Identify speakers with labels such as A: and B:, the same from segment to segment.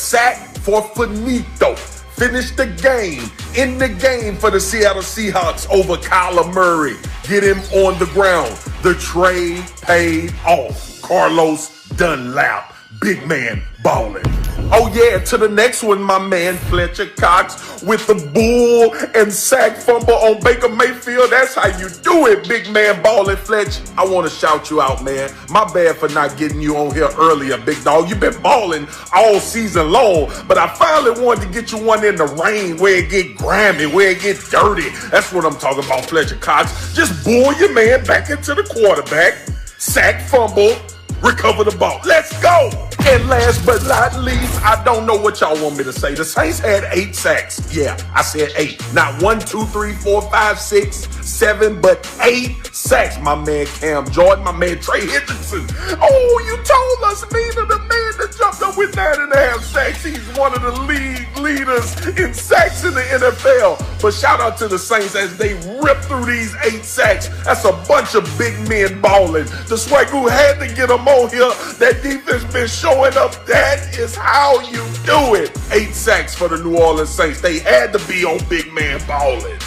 A: sack for finito. Finish the game, in the game for the Seattle Seahawks over Kyler Murray. Get him on the ground. The trade paid off. Carlos Dunlap, big man ballin'. Oh yeah, to the next one, my man Fletcher Cox with the bull and sack fumble on Baker Mayfield. That's how you do it, big man ballin', Fletch. I want to shout you out, man. My bad for not getting you on here earlier, big dog. You've been balling all season long, but I finally wanted to get you one in the rain where it get grimy, where it get dirty. That's what I'm talking about, Fletcher Cox. Just bull your man back into the quarterback, sack fumble, recover the ball. Let's go. And last but not least, I don't know what y'all want me to say. The Saints had 8 sacks. Yeah, I said 8. Not 1, 2, 3, 4, 5, 6, 7, but 8 sacks. My man Cam Jordan, my man Trey Hendrickson. Oh, you told us, Mina, the man that jumped up with 9.5 sacks. He's one of the league leaders in sacks in the NFL. But shout out to the Saints as they rip through these 8 sacks. That's a bunch of big men balling. The Swagoo had to get them on here. That defense been showing up. That is how you do it. 8 sacks for the New Orleans Saints. They had to be on big man balling.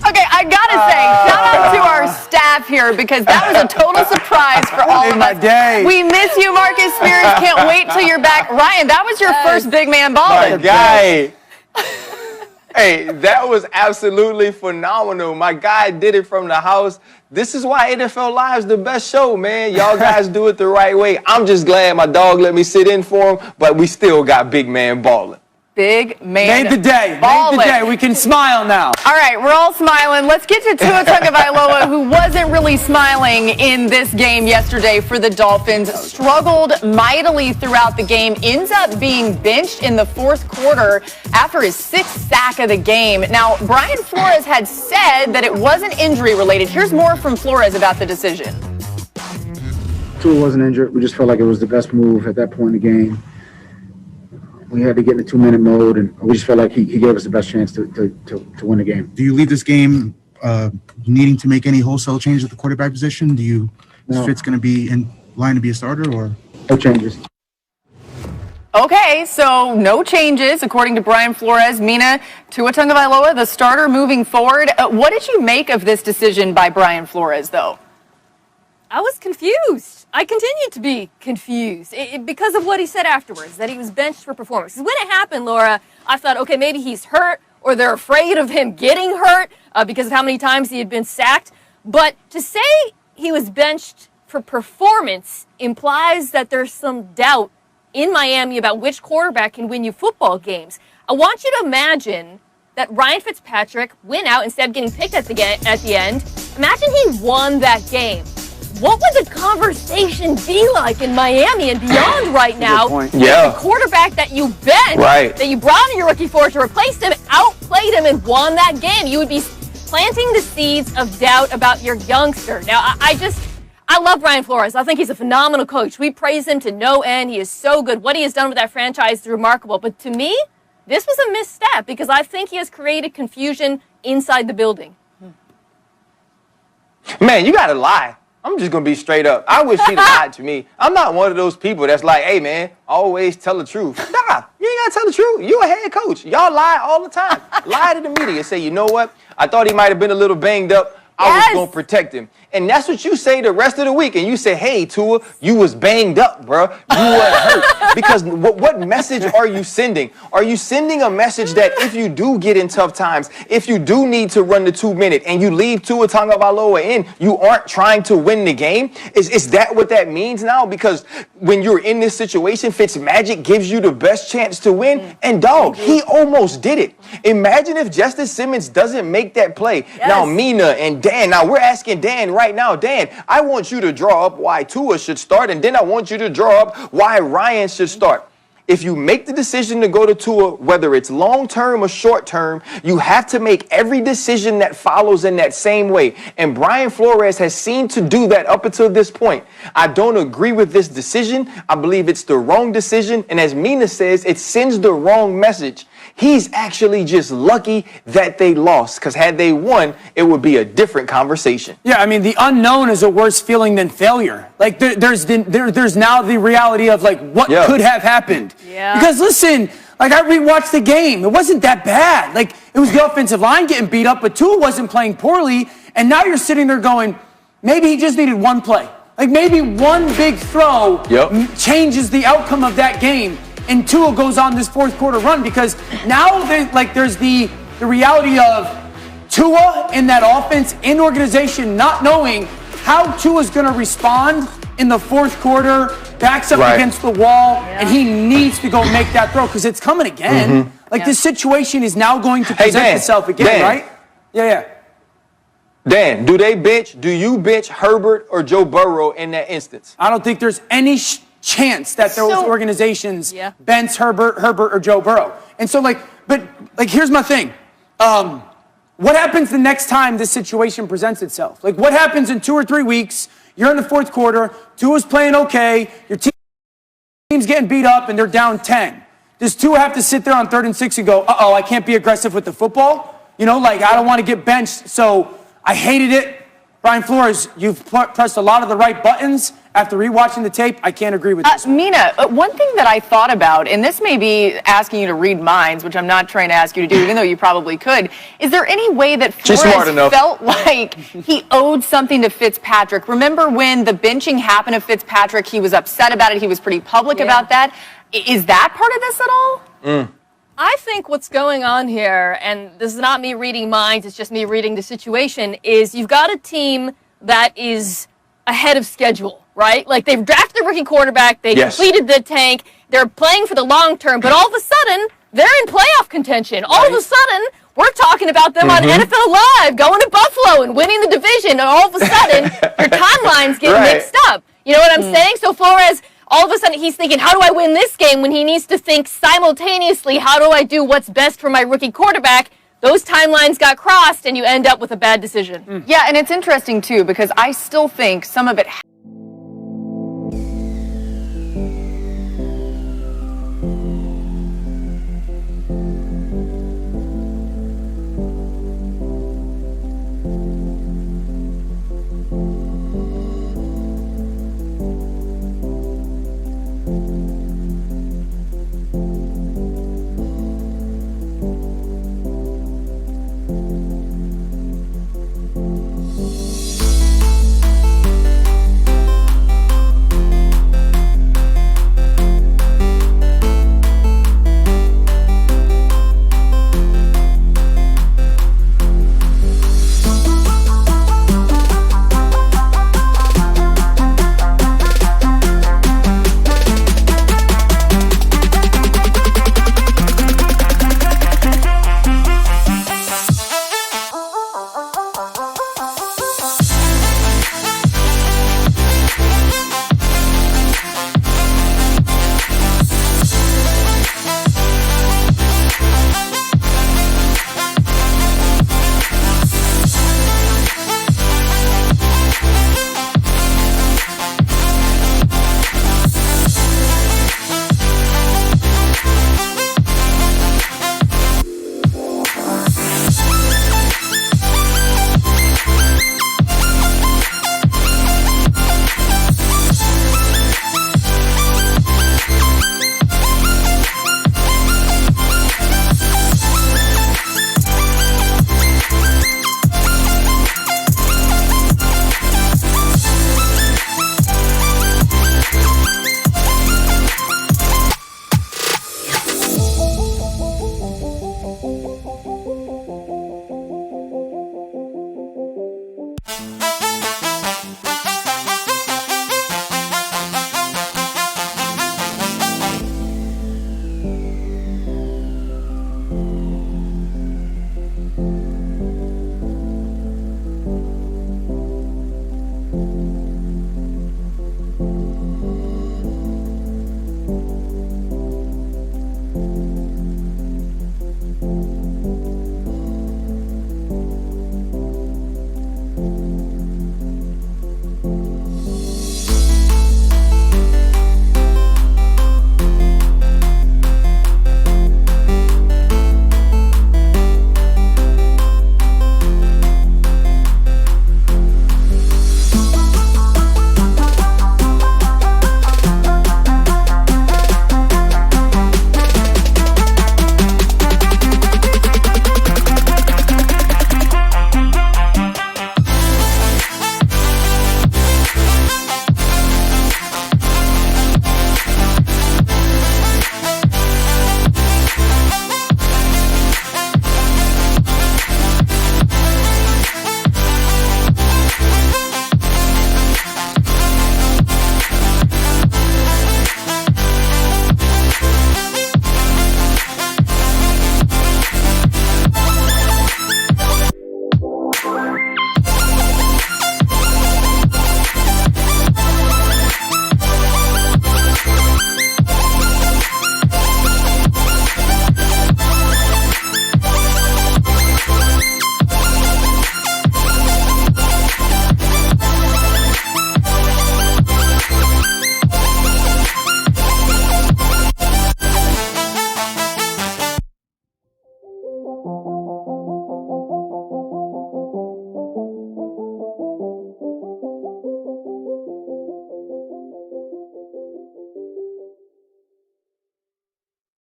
B: Okay, I gotta say, shout out to our staff here because that was a total surprise for all of us. We miss you, Marcus Spears. Can't wait till you're back. Ryan, that was your first big man balling.
C: My guy. Hey, that was absolutely phenomenal. My guy did it from the house. This is why NFL Live's the best show, man. Y'all guys do it the right way. I'm just glad my dog let me sit in for him, but we still got big man balling.
B: Big man.
D: Made the day.
B: Ballin'.
D: Made the day. We can smile now.
B: All right, we're all smiling. Let's get to Tua Tagovailoa, who wasn't really smiling in this game yesterday for the Dolphins. Struggled mightily throughout the game. Ends up being benched in the fourth quarter after his 6th sack of the game. Now, Brian Flores had said that it wasn't injury related. Here's more from Flores about the decision.
E: Tua wasn't injured. We just felt like it was the best move at that point in the game. We had to get in the 2-minute mode, and we just felt like he gave us the best chance to win the game.
F: Do you leave this game needing to make any wholesale changes at the quarterback position? Is Fitz going to be in line to be a starter, or
E: no changes?
B: Okay, so no changes, according to Brian Flores. Mina, Tua Tagovailoa, the starter moving forward. What did you make of this decision by Brian Flores, though?
G: I was confused. I continue to be confused because of what he said afterwards, that he was benched for performance. Because when it happened, Laura, I thought, okay, maybe he's hurt or they're afraid of him getting hurt because of how many times he had been sacked. But to say he was benched for performance implies that there's some doubt in Miami about which quarterback can win you football games. I want you to imagine that Ryan Fitzpatrick went out instead of getting picked at the end. Imagine he won that game. What would the conversation be like in Miami and beyond right now?
C: Yeah.
G: The quarterback that you benched, that you brought in your rookie for to replace him, outplayed him and won that game. You would be planting the seeds of doubt about your youngster. Now, I love Brian Flores. I think he's a phenomenal coach. We praise him to no end. He is so good. What he has done with that franchise is remarkable. But to me, this was a misstep because I think he has created confusion inside the building.
C: Man, you got to lie. I'm just going to be straight up. I wish he'd lied to me. I'm not one of those people that's like, hey, man, always tell the truth. Nah, you ain't got to tell the truth. You a head coach. Y'all lie all the time. Lie to the media and say, you know what? I thought he might have been a little banged up. I was going to protect him. And that's what you say the rest of the week. And you say, hey, Tua, you was banged up, bro. You wasn't hurt. Because what message are you sending? Are you sending a message that if you do get in tough times, if you do need to run the 2-minute and you leave Tua Tagovailoa in, you aren't trying to win the game? Is that what that means now? Because when you're in this situation, Fitzmagic gives you the best chance to win. And, dog, he almost did it. Imagine if Justice Simmons doesn't make that play. Yes. Now, Mina and Dan, now we're asking Dan right now, Dan, I want you to draw up why Tua should start, and then I want you to draw up why Ryan should start. If you make the decision to go to Tua, whether it's long-term or short-term, you have to make every decision that follows in that same way. And Brian Flores has seemed to do that up until this point. I don't agree with this decision. I believe it's the wrong decision. And as Mina says, it sends the wrong message. He's actually just lucky that they lost, because had they won, it would be a different conversation.
D: Yeah, I mean, the unknown is a worse feeling than failure. Like there's now the reality of like what could have happened.
G: Yeah.
D: Because listen, like I rewatched the game, it wasn't that bad. Like it was the offensive line getting beat up, but Tua wasn't playing poorly. And now you're sitting there going, maybe he just needed one play. Like maybe one big throw changes the outcome of that game. And Tua goes on this fourth quarter run because now there's the reality of Tua in that offense and organization not knowing how Tua's going to respond in the fourth quarter, backs up against the wall, and he needs to go make that throw because it's coming again. Like this situation is now going to present itself again, right? Yeah.
C: Dan, do you bench Herbert or Joe Burrow in that instance?
D: I don't think there's any chance that those organizations bench Herbert or Joe Burrow. And so but here's my thing. What happens the next time this situation presents itself? Like, what happens in 2 or 3 weeks? You're in the fourth quarter. Tua's playing okay. Your team's getting beat up, and they're down 10. Does Tua have to sit there on 3rd and 6 and go, I can't be aggressive with the football? I don't want to get benched, so I hated it. Brian Flores, you've pressed a lot of the right buttons. After rewatching the tape, I can't agree with this.
B: Mina, one thing that I thought about, and this may be asking you to read minds, which I'm not trying to ask you to do, even though you probably could. Is there any way that Flores felt like he owed something to Fitzpatrick? Remember when the benching happened to Fitzpatrick, he was upset about it. He was pretty public about that. Is that part of this at all?
G: I think what's going on here, and this is not me reading minds, it's just me reading the situation, is you've got a team that is ahead of schedule, right? Like they've drafted a rookie quarterback, they completed the tank, they're playing for the long term, but all of a sudden, they're in playoff contention. All of a sudden, we're talking about them on NFL Live, going to Buffalo and winning the division, and all of a sudden, your timeline's getting mixed up. You know what I'm saying? So Flores, all of a sudden, he's thinking, how do I win this game, when he needs to think simultaneously, how do I do what's best for my rookie quarterback? Those timelines got crossed, and you end up with a bad decision.
B: Yeah, and it's interesting, too, because I still think some of it